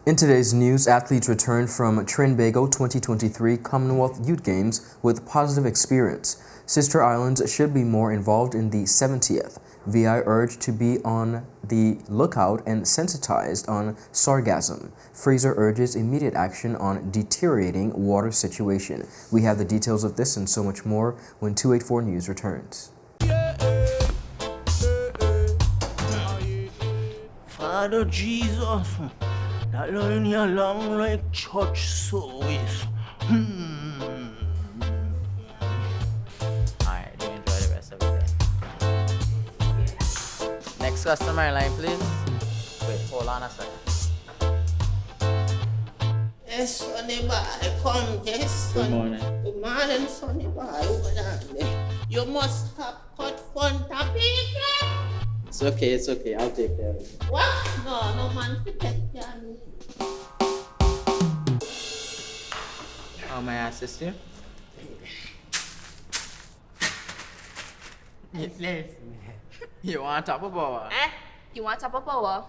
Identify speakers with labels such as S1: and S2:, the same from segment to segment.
S1: In today's news, athletes return from TRINBAGO 2023 Commonwealth Youth Games with positive experience. Sister Islands should be more involved in the 70th. VI urged to be on the lookout and sensitized on sargassum. FRASER urges immediate action on deteriorating water situation. We have the details of this and so much more when 284 News returns.
S2: Father Jesus, that line here long like church service.
S3: Alright, you enjoy the rest of the day. Next customer line, please. Wait, hold on a second.
S2: Yes, Sonny boy, come, yes,
S3: Good
S2: Sonny.
S3: morning.
S2: Good morning, Sonny boy. Hold on there. You must have cut fun topic.
S3: It's okay, I'll take care of it.
S2: What? No man to take care of me.
S3: How may I assist you? You want top of power?
S4: You want top of power?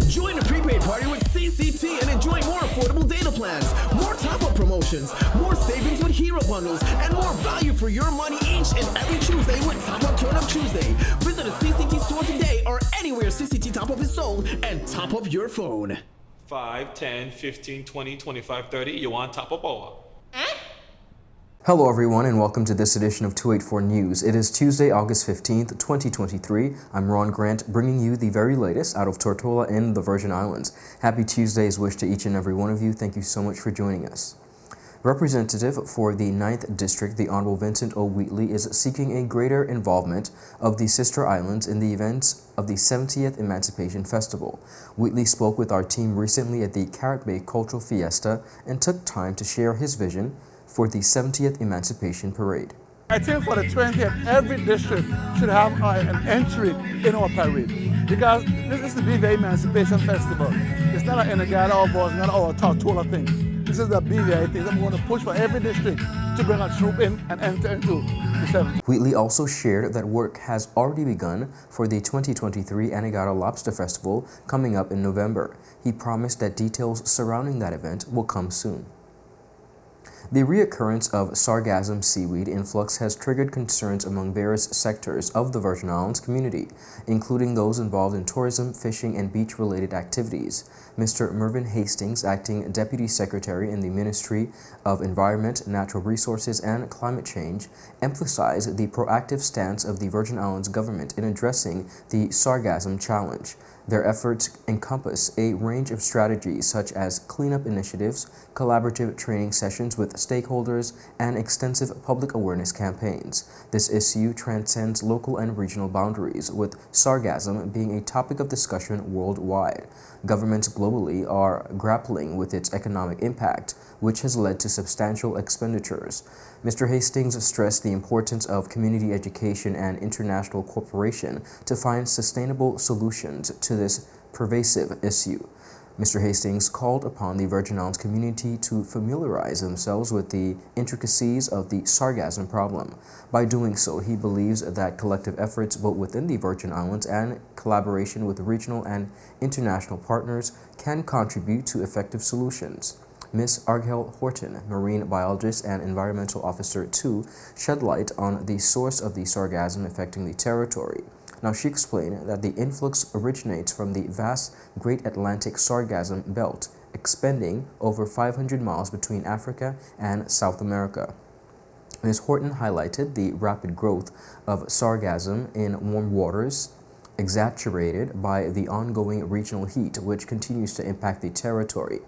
S5: Join the prepaid party with CCT and enjoy more affordable data plans, more top-up promotions, more savings with hero bundles, and more value for your money each and every Tuesday with Top Up Turn Up Tuesday. Visit a CCT store today or anywhere CCT Top Up is sold and top up your phone.
S6: 5, 10, 15, 20, 25, 30. You want top of power?
S1: Hello everyone and welcome to this edition of 284 News. It is Tuesday, August 15th, 2023. I'm Ron Grant, bringing you the very latest out of Tortola in the Virgin Islands. Happy Tuesday is wished to each and every one of you. Thank you so much for joining us. Representative for the 9th District, the Honorable Vincent O. Wheatley, is seeking a greater involvement of the Sister Islands in the events of the 70th Emancipation Festival. Wheatley spoke with our team recently at the Carrot Bay Cultural Fiesta and took time to share his vision for the 70th Emancipation Parade.
S7: I think for the 20th, every district should have an entry in our parade because this is the BVA Emancipation Festival. It's not an Inagata or Boss, not our Tortola thing. This is the BVA thing. I'm going to push for every district to bring a troop in and enter into the 70th.
S1: Wheatley also shared that work has already begun for the 2023 Anegada Lobster Festival coming up in November. He promised that details surrounding that event will come soon. The reoccurrence of sargassum seaweed influx has triggered concerns among various sectors of the Virgin Islands community, including those involved in tourism, fishing, and beach-related activities. Mr. Mervyn Hastings, Acting Deputy Secretary in the Ministry of Environment, Natural Resources, and Climate Change, emphasized the proactive stance of the Virgin Islands government in addressing the sargassum challenge. Their efforts encompass a range of strategies such as cleanup initiatives, collaborative training sessions with stakeholders, and extensive public awareness campaigns. This issue transcends local and regional boundaries, with sargassum being a topic of discussion worldwide. Governments globally are grappling with its economic impact, which has led to substantial expenditures. Mr. Hastings stressed the importance of community education and international cooperation to find sustainable solutions to this pervasive issue. Mr. Hastings called upon the Virgin Islands community to familiarize themselves with the intricacies of the sargassum problem. By doing so, he believes that collective efforts both within the Virgin Islands and collaboration with regional and international partners can contribute to effective solutions. Ms. Argel Horton, Marine Biologist and Environmental Officer 2, shed light on the source of the sargassum affecting the territory. Now, she explained that the influx originates from the vast Great Atlantic Sargassum Belt, expanding over 500 miles between Africa and South America. Ms. Horton highlighted the rapid growth of sargassum in warm waters, exacerbated by the ongoing regional heat, which continues to impact the territory.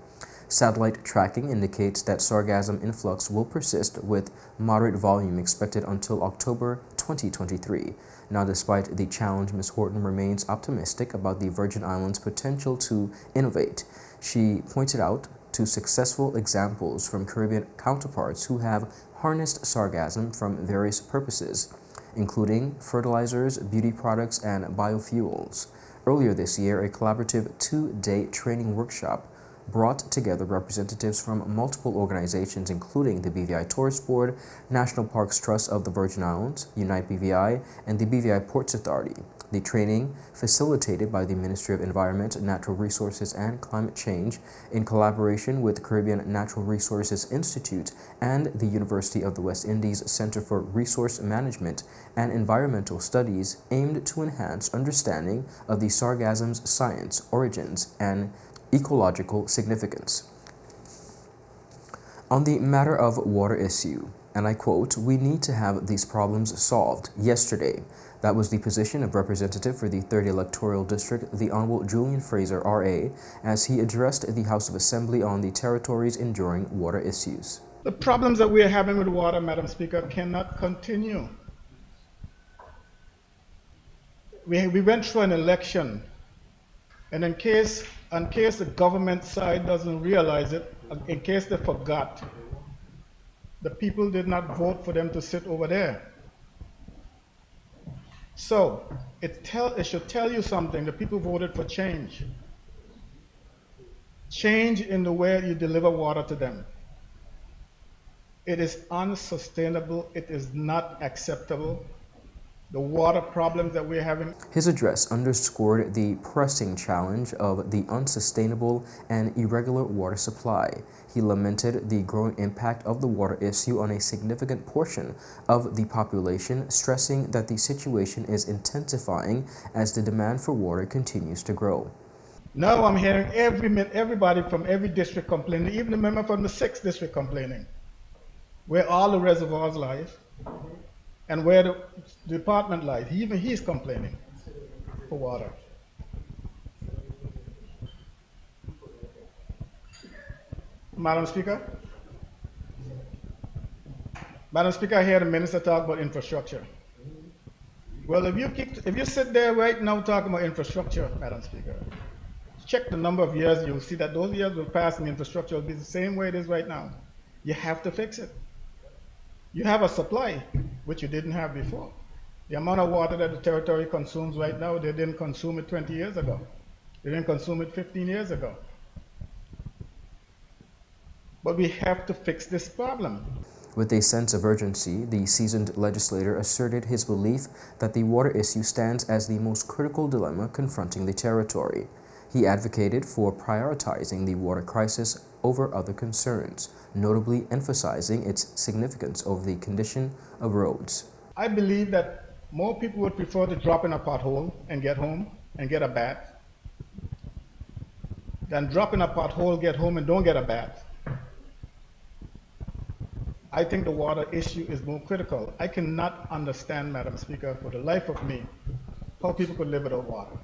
S1: Satellite tracking indicates that sargassum influx will persist with moderate volume expected until October 2023. Now, despite the challenge, Ms. Horton remains optimistic about the Virgin Islands' potential to innovate. She pointed out to successful examples from Caribbean counterparts who have harnessed sargassum from various purposes, including fertilizers, beauty products, and biofuels. Earlier this year, a collaborative 2-day training workshop brought together representatives from multiple organizations, including the BVI Tourist Board, National Parks Trust of the Virgin Islands, Unite BVI, and the BVI Ports Authority. The training, facilitated by the Ministry of Environment, Natural Resources and Climate Change in collaboration with the Caribbean Natural Resources Institute and the University of the West Indies Center for Resource Management and Environmental Studies, aimed to enhance understanding of the sargassum's science, origins, and ecological significance. On the matter of water issue, and I quote, "We need to have these problems solved yesterday." That was the position of Representative for the 3rd Electoral District, the Honorable Julian Fraser, RA, as he addressed the House of Assembly on the territory's enduring water issues.
S8: The problems that we are having with water, Madam Speaker, cannot continue. We went through an election, and in case the government side doesn't realize it, in case they forgot, the people did not vote for them to sit over there. So it should tell you something. The people voted for change. Change in the way you deliver water to them. It is unsustainable. It is not acceptable. The water problems that we're having.
S1: His address underscored the pressing challenge of the unsustainable and irregular water supply. He lamented the growing impact of the water issue on a significant portion of the population, stressing that the situation is intensifying as the demand for water continues to grow.
S8: Now I'm hearing everybody from every district complaining, even the member from the 6th district complaining, where all the reservoirs lie. And where the department lies, even he's complaining for water. Madam Speaker? Madam Speaker, I hear the minister talk about infrastructure. Well, if you sit there right now talking about infrastructure, Madam Speaker, check the number of years, you'll see that those years will pass and the infrastructure will be the same way it is right now. You have to fix it. You have a supply, which you didn't have before. The amount of water that the territory consumes right now, they didn't consume it 20 years ago. They didn't consume it 15 years ago. But we have to fix this problem.
S1: With a sense of urgency, the seasoned legislator asserted his belief that the water issue stands as the most critical dilemma confronting the territory. He advocated for prioritizing the water crisis over other concerns, notably emphasizing its significance over the condition of roads.
S8: I believe that more people would prefer to drop in a pothole and get home and get a bath than drop in a pothole, get home, and don't get a bath. I think the water issue is more critical. I cannot understand, Madam Speaker, for the life of me, how people could live without water.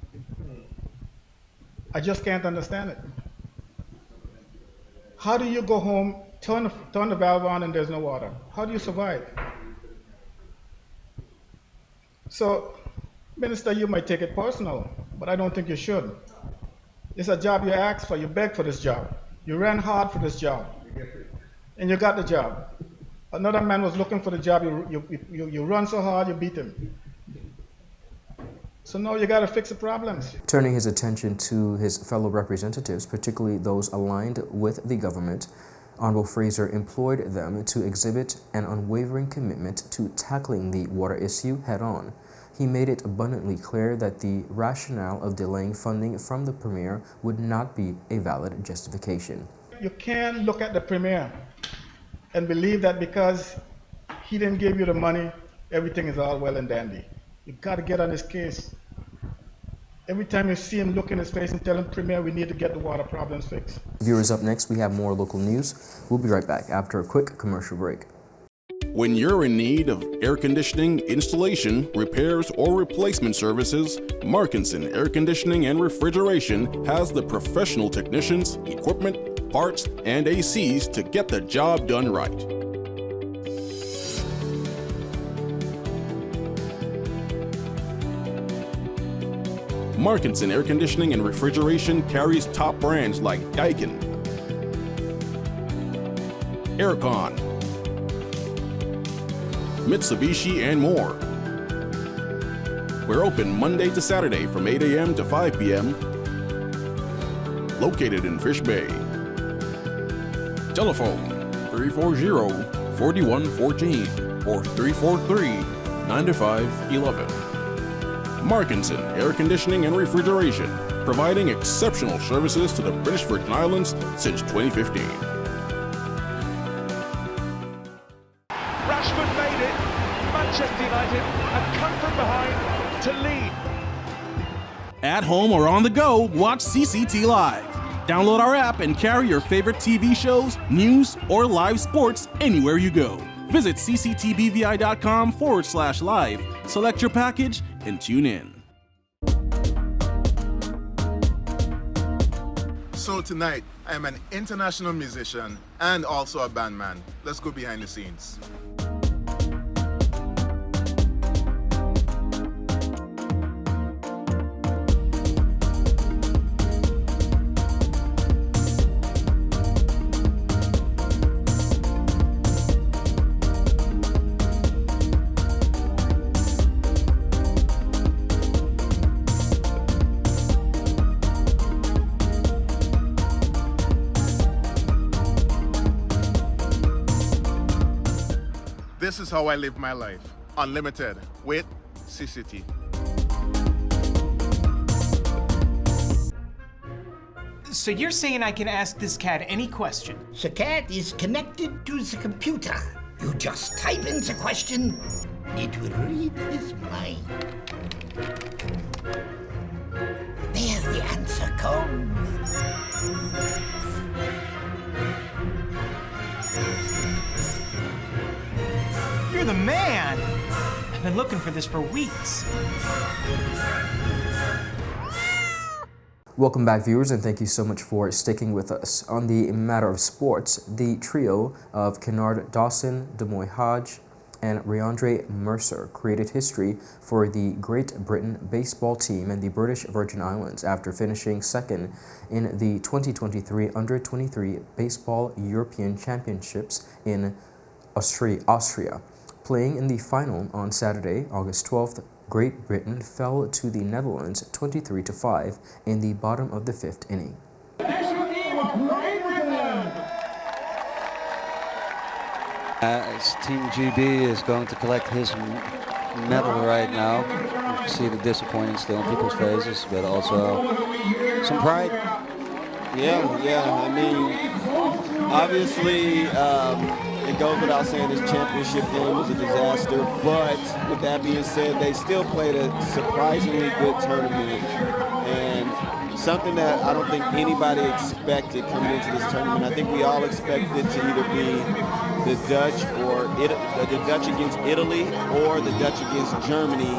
S8: I just can't understand it. How do you go home, turn the valve on, and there's no water? How do you survive? So, Minister, you might take it personal, but I don't think you should. It's a job you asked for. You begged for this job. You ran hard for this job, and you got the job. Another man was looking for the job. You run so hard, you beat him. So now you got to fix the problems.
S1: Turning his attention to his fellow representatives, particularly those aligned with the government, Honorable Fraser implored them to exhibit an unwavering commitment to tackling the water issue head-on. He made it abundantly clear that the rationale of delaying funding from the Premier would not be a valid justification.
S8: You can't look at the Premier and believe that because he didn't give you the money, everything is all well and dandy. You got to get on his case. Every time you see him, look in his face and tell him, Premier, we need to get the water problems fixed.
S1: Viewers, up next, we have more local news. We'll be right back after a quick commercial break.
S9: When you're in need of air conditioning, installation, repairs, or replacement services, Markinson Air Conditioning and Refrigeration has the professional technicians, equipment, parts, and ACs to get the job done right. Markinson Air Conditioning and Refrigeration carries top brands like Daikin, Aircon, Mitsubishi, and more. We're open Monday to Saturday from 8 a.m. to 5 p.m. Located in Fish Bay. Telephone 340-4114 or 343-9511. Markinson Air Conditioning and Refrigeration, providing exceptional services to the British Virgin Islands since 2015.
S10: Rashford made it. Manchester United have come from behind to lead.
S9: At home or on the go, watch CCT Live. Download our app and carry your favorite TV shows, news, or live sports anywhere you go. Visit cctbvi.com/live, select your package, and tune in.
S11: So tonight, I am an international musician and also a bandman. Let's go behind the scenes. This is how I live my life. Unlimited with CCT.
S12: So you're saying I can ask this cat any question?
S13: The cat is connected to the computer. You just type in the question, it will read his mind. There the answer comes.
S12: You're the man! I've been looking for this for weeks.
S1: Welcome back, viewers, and thank you so much for sticking with us. On the matter of sports, the trio of Kennard Dawson, Demoy Hodge, and Rayondre Mercer created history for the Great Britain baseball team and the British Virgin Islands after finishing second in the 2023 Under-23 Baseball European Championships in Austria. Playing in the final on Saturday, August 12th, Great Britain fell to the Netherlands 23-5 in the bottom of the fifth inning.
S14: As Team GB is going to collect his medal right now, you can see the disappointment still in people's faces, but also some pride.
S15: Yeah. I mean, obviously, it goes without saying this championship game was a disaster, but with that being said, they still played a surprisingly good tournament, and something that I don't think anybody expected coming into this tournament. I think we all expected it to either be the Dutch or the Dutch against Italy or the Dutch against Germany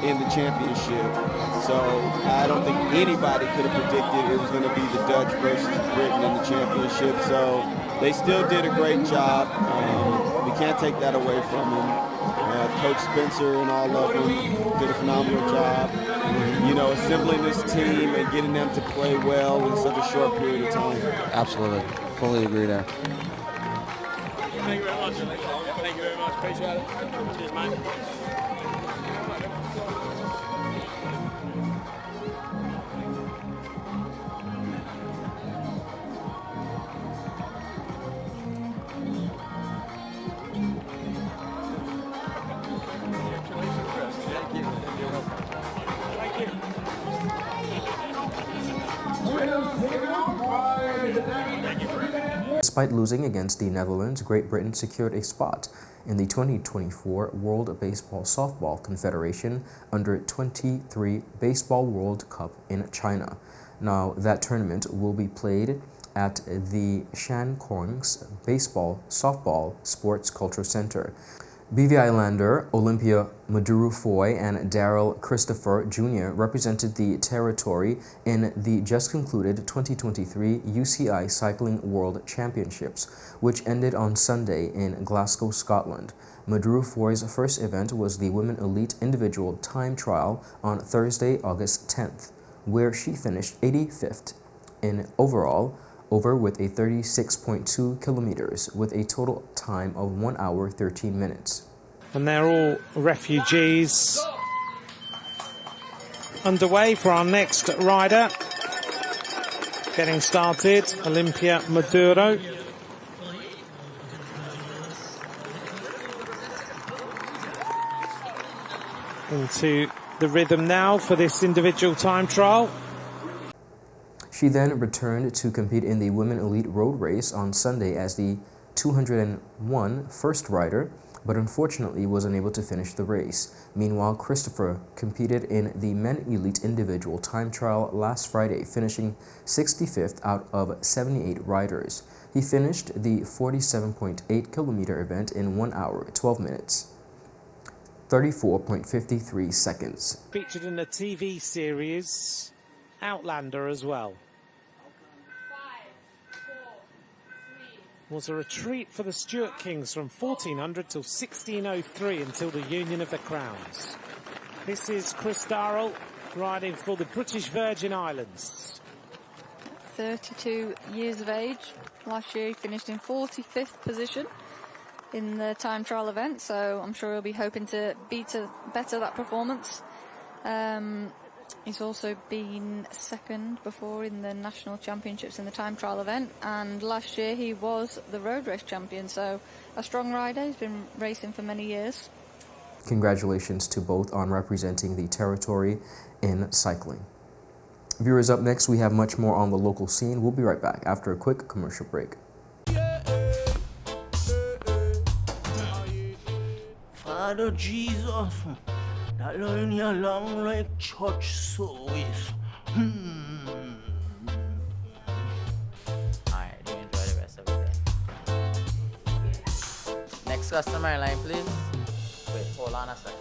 S15: in the championship. So I don't think anybody could have predicted it was going to be the Dutch versus Britain in the championship. So they still did a great job. We can't take that away from them. Coach Spencer and all of them did a phenomenal job, you know, assembling this team and getting them to play well in such a short period of time.
S14: Absolutely. Fully agree there.
S16: Thank you very much. Thank you very much. Appreciate it. Cheers, mate.
S1: Despite losing against the Netherlands, Great Britain secured a spot in the 2024 World Baseball Softball Confederation Under-23 Baseball World Cup in China. Now, that tournament will be played at the Shankongs Baseball Softball Sports Culture Center. BV Islander Olympia Maduru-Foy and Darrell Christopher Jr. represented the territory in the just concluded 2023 UCI Cycling World Championships, which ended on Sunday in Glasgow, Scotland. Maduru-Foy's first event was the Women Elite Individual Time Trial on Thursday, August 10th, where she finished 85th in overall, over with a 36.2 kilometers with a total time of 1 hour 13 minutes.
S17: And they're all refugees. Underway for our next rider. Getting started, Olympia Maduro. Into the rhythm now for this individual time trial.
S1: She then returned to compete in the Women Elite Road Race on Sunday as the 201 first rider, but unfortunately was unable to finish the race. Meanwhile, Christopher competed in the Men Elite Individual Time Trial last Friday, finishing 65th out of 78 riders. He finished the 47.8 kilometer event in 1 hour, 12 minutes, 34.53 seconds.
S17: Featured in the TV series Outlander as well. Was a retreat for the Stuart Kings from 1400 till 1603 until the Union of the Crowns. This is Chris Darrell riding for the British Virgin Islands.
S18: 32 years of age. Last year he finished in 45th position in the time trial event, so I'm sure he'll be hoping to better that performance. He's also been second before in the national championships in the time trial event, and last year he was the road race champion, so a strong rider. He's been racing for many years.
S1: Congratulations to both on representing the territory in cycling. Viewers, up next we have much more on the local scene. We'll be right back after a quick commercial break.
S2: Father Jesus, that line you long like church service.
S3: Alright, do enjoy the rest of the day. Next customer line, please. Wait, hold on a second.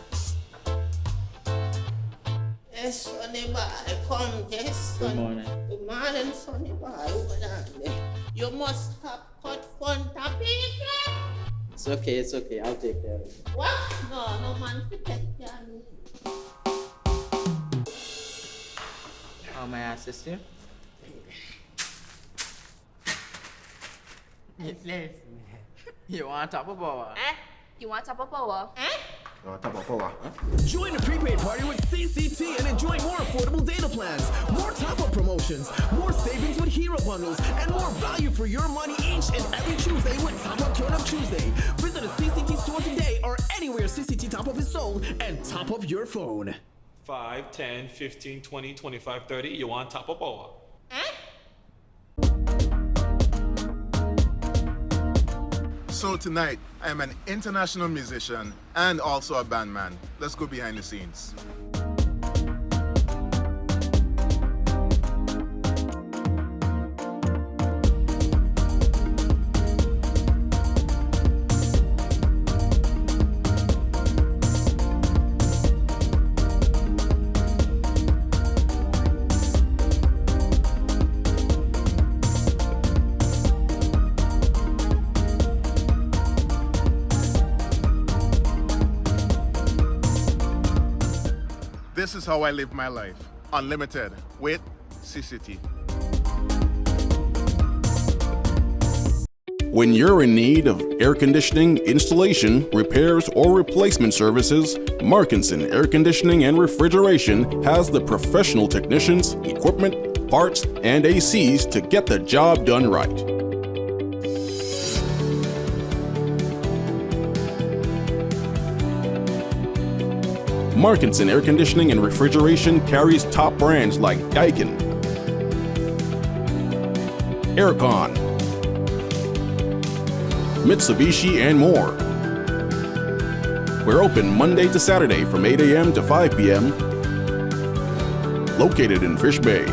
S19: Yes, Sonny Boy, come, yes, Sonny.
S3: Good morning.
S19: Good morning, Sonny Boy. Hold on there. You must have cut front of people.
S3: It's okay, I'll take care of it.
S19: What? No man, to take care of me.
S3: How may I assist you? You want top of power?
S4: You want top of power?
S5: Join the prepaid party with CCT and enjoy more affordable data plans, more top-up promotions, more savings with hero bundles, and more value for your money each and every Tuesday with Top Up Turn Up Tuesday. Visit a CCT store today or anywhere CCT Top Up is sold and top up your phone.
S6: 5, 10, 15, 20, 25, 30. You want top of power?
S11: So tonight, I am an international musician and also a bandman. Let's go behind the scenes. This is how I live my life. Unlimited with CCT.
S9: When you're in need of air conditioning, installation, repairs, or replacement services, Markinson Air Conditioning and Refrigeration has the professional technicians, equipment, parts, and ACs to get the job done right. Markinson Air Conditioning and Refrigeration carries top brands like Daikin, Aircon, Mitsubishi, and more. We're open Monday to Saturday from 8 a.m. to 5 p.m. Located in Fish Bay.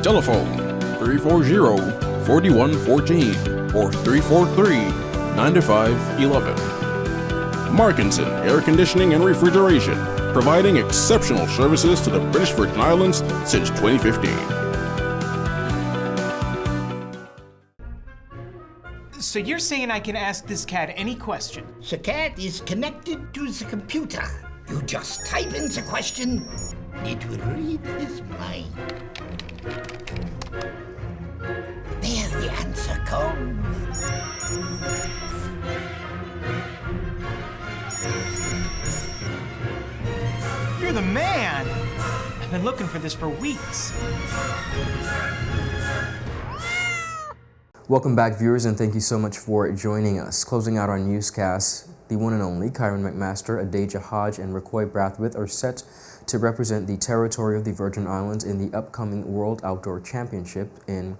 S9: Telephone 340-4114 or 343-9511. Markinson Air Conditioning and Refrigeration, providing exceptional services to the British Virgin Islands since 2015.
S12: So you're saying I can ask this cat any question?
S13: The cat is connected to the computer. You just type in the question, it will read his mind. There the answer comes.
S12: You're the man! I've been looking for this for weeks.
S1: Welcome back, viewers, and thank you so much for joining us. Closing out our newscast The one and only Kyron McMaster, Adaja Hodge, and Rakoy Brathwaite are set to represent the territory of the Virgin Islands in the upcoming World Outdoor Championship in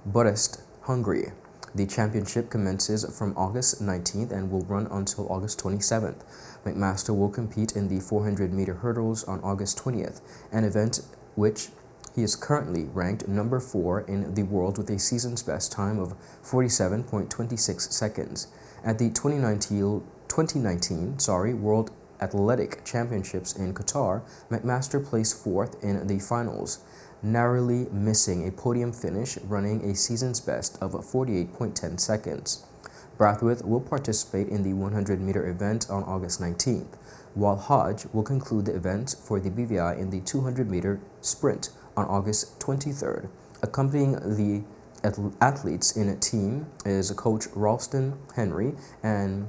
S1: Budapest, Hungary. The championship commences from August 19th and will run until August 27th. McMaster will compete in the 400-meter hurdles on August 20th, an event which he is currently ranked number 4 in the world with a season's best time of 47.26 seconds. At the 2019 World Athletic Championships in Qatar, McMaster placed 4th in the finals, narrowly missing a podium finish, running a season's best of 48.10 seconds. Brathwaite will participate in the 100-meter event on August 19th, while Hodge will conclude the event for the BVI in the 200-meter sprint on August 23rd. Accompanying the athletes in a team is Coach Ralston Henry and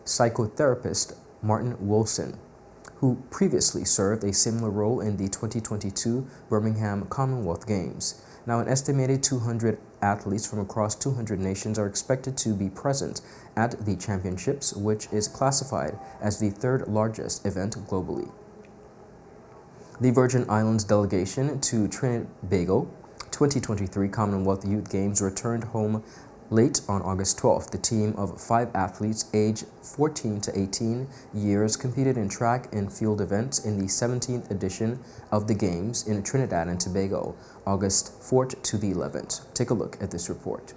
S1: psychotherapist Martin Wilson, who previously served a similar role in the 2022 Birmingham Commonwealth Games. Now, an estimated 200 athletes from across 200 nations are expected to be present at the championships, which is classified as the third largest event globally. The Virgin Islands delegation to TRINBAGO 2023 Commonwealth Youth Games returned home late on August 12th. The team of 5 athletes aged 14 to 18 years competed in track and field events in the 17th edition of the Games in Trinidad and Tobago, August 4th to the 11th. Take a look at this report.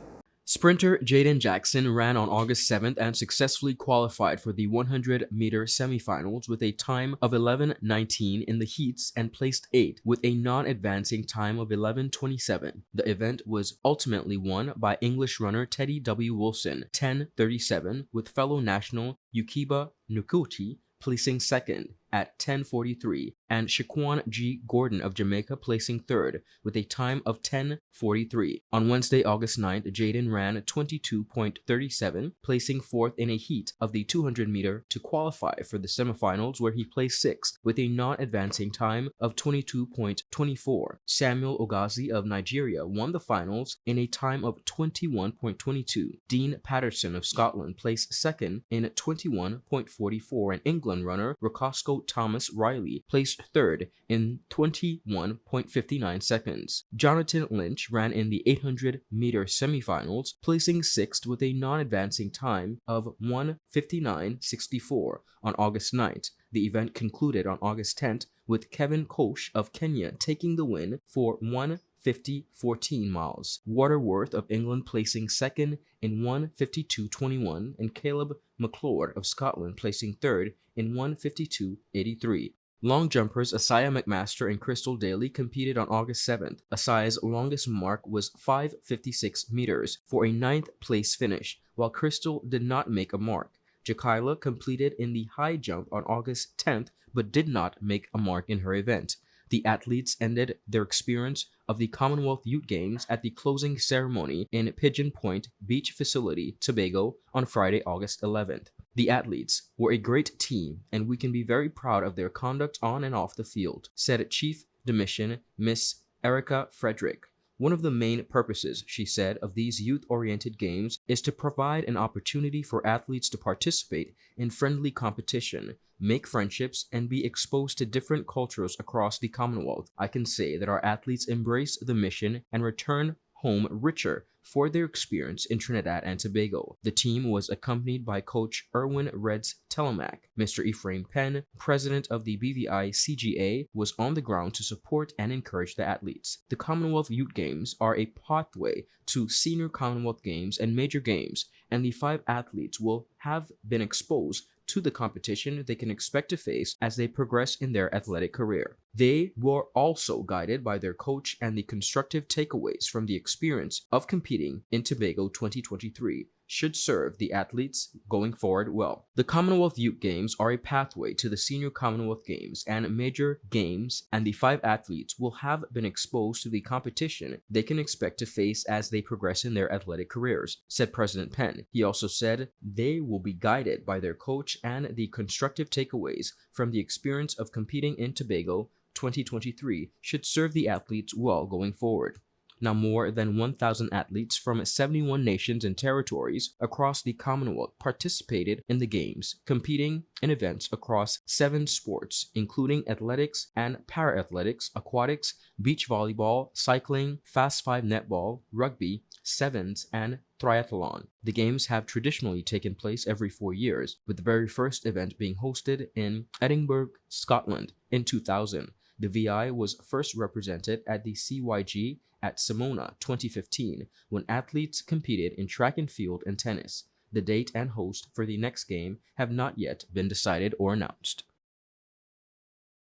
S1: Sprinter Jaden Jackson ran on August 7th and successfully qualified for the 100-meter semifinals with a time of 11:19 in the heats and placed 8th with a non-advancing time of 11:27. The event was ultimately won by English runner Teddy W. Wilson, 10:37, with fellow national Yukiba Nukuti placing 2nd at 10:43, and Shaquan G. Gordon of Jamaica placing 3rd with a time of 10:43. On Wednesday, August 9th, Jaden ran 22.37, placing 4th in a heat of the 200-meter to qualify for the semifinals, where he placed 6th with a non-advancing time of 22.24. Samuel Ogazi of Nigeria won the finals in a time of 21.22. Dean Patterson of Scotland placed 2nd in 21.44, and England runner Roscoe Thomas Riley placed 3rd in 21.59 seconds. Jonathan Lynch ran in the 800-meter semifinals, placing 6th with a non-advancing time of 1:59.64 on August 9th. The event concluded on August 10th with Kevin Koch of Kenya taking the win for 1:50.14 miles. Waterworth of England placing 2nd in 1:52.21, and Caleb McLeod of Scotland placing 3rd in 1:52.83. Long jumpers Asaya McMaster and Crystal Daly competed on August 7th. Asaya's longest mark was 5:56 meters for a 9th place finish, while Crystal did not make a mark. Jakayla completed in the high jump on August 10th but did not make a mark in her event. The athletes ended their experience of the Commonwealth Youth Games at the closing ceremony in Pigeon Point Beach Facility, Tobago, on Friday, August 11th. The athletes were a great team, and we can be very proud of their conduct on and off the field, said Chief de Mission Miss Erica Frederick. One of the main purposes, she said, of these youth-oriented games is to provide an opportunity for athletes to participate in friendly competition, make friendships, and be exposed to different cultures across the Commonwealth. I can say that our athletes embrace the mission and return home richer for their experience in Trinidad and Tobago. The team was accompanied by Coach Erwin Reds Telemac. Mr. Ephraim Penn, president of the BVI CGA, was on the ground to support and encourage the athletes. The Commonwealth Youth Games are a pathway to senior Commonwealth Games and major games, and the 5 athletes will have been exposed to the competition they can expect to face as they progress in their athletic career. They were also guided by their coach, and the constructive takeaways from the experience of competing in Tobago 2023 should serve the athletes going forward well. The Commonwealth Youth Games are a pathway to the Senior Commonwealth Games and major games, and the 5 athletes will have been exposed to the competition they can expect to face as they progress in their athletic careers, said President Penn. He also said they will be guided by their coach, and the constructive takeaways from the experience of competing in Tobago 2023 should serve the athletes well going forward. Now, more than 1,000 athletes from 71 nations and territories across the Commonwealth participated in the Games, competing in events across 7 sports, including athletics and para-athletics, aquatics, beach volleyball, cycling, fast 5 netball, rugby, sevens, and triathlon. The Games have traditionally taken place every 4 years, with the very first event being hosted in Edinburgh, Scotland in 2000. The VI was first represented at the CYG at Simona 2015, when athletes competed in track and field and tennis. The date and host for the next game have not yet been decided or announced.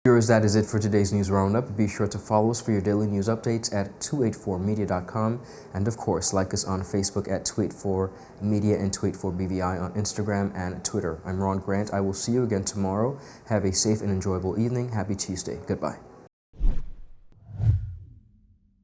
S1: Viewers, that is it for today's news roundup. Be sure to follow us for your daily news updates at 284media.com, and of course, like us on Facebook at 284media and 284BVI on Instagram and Twitter. I'm Ron Grant. I will see you again tomorrow. Have a safe and enjoyable evening. Happy Tuesday. Goodbye.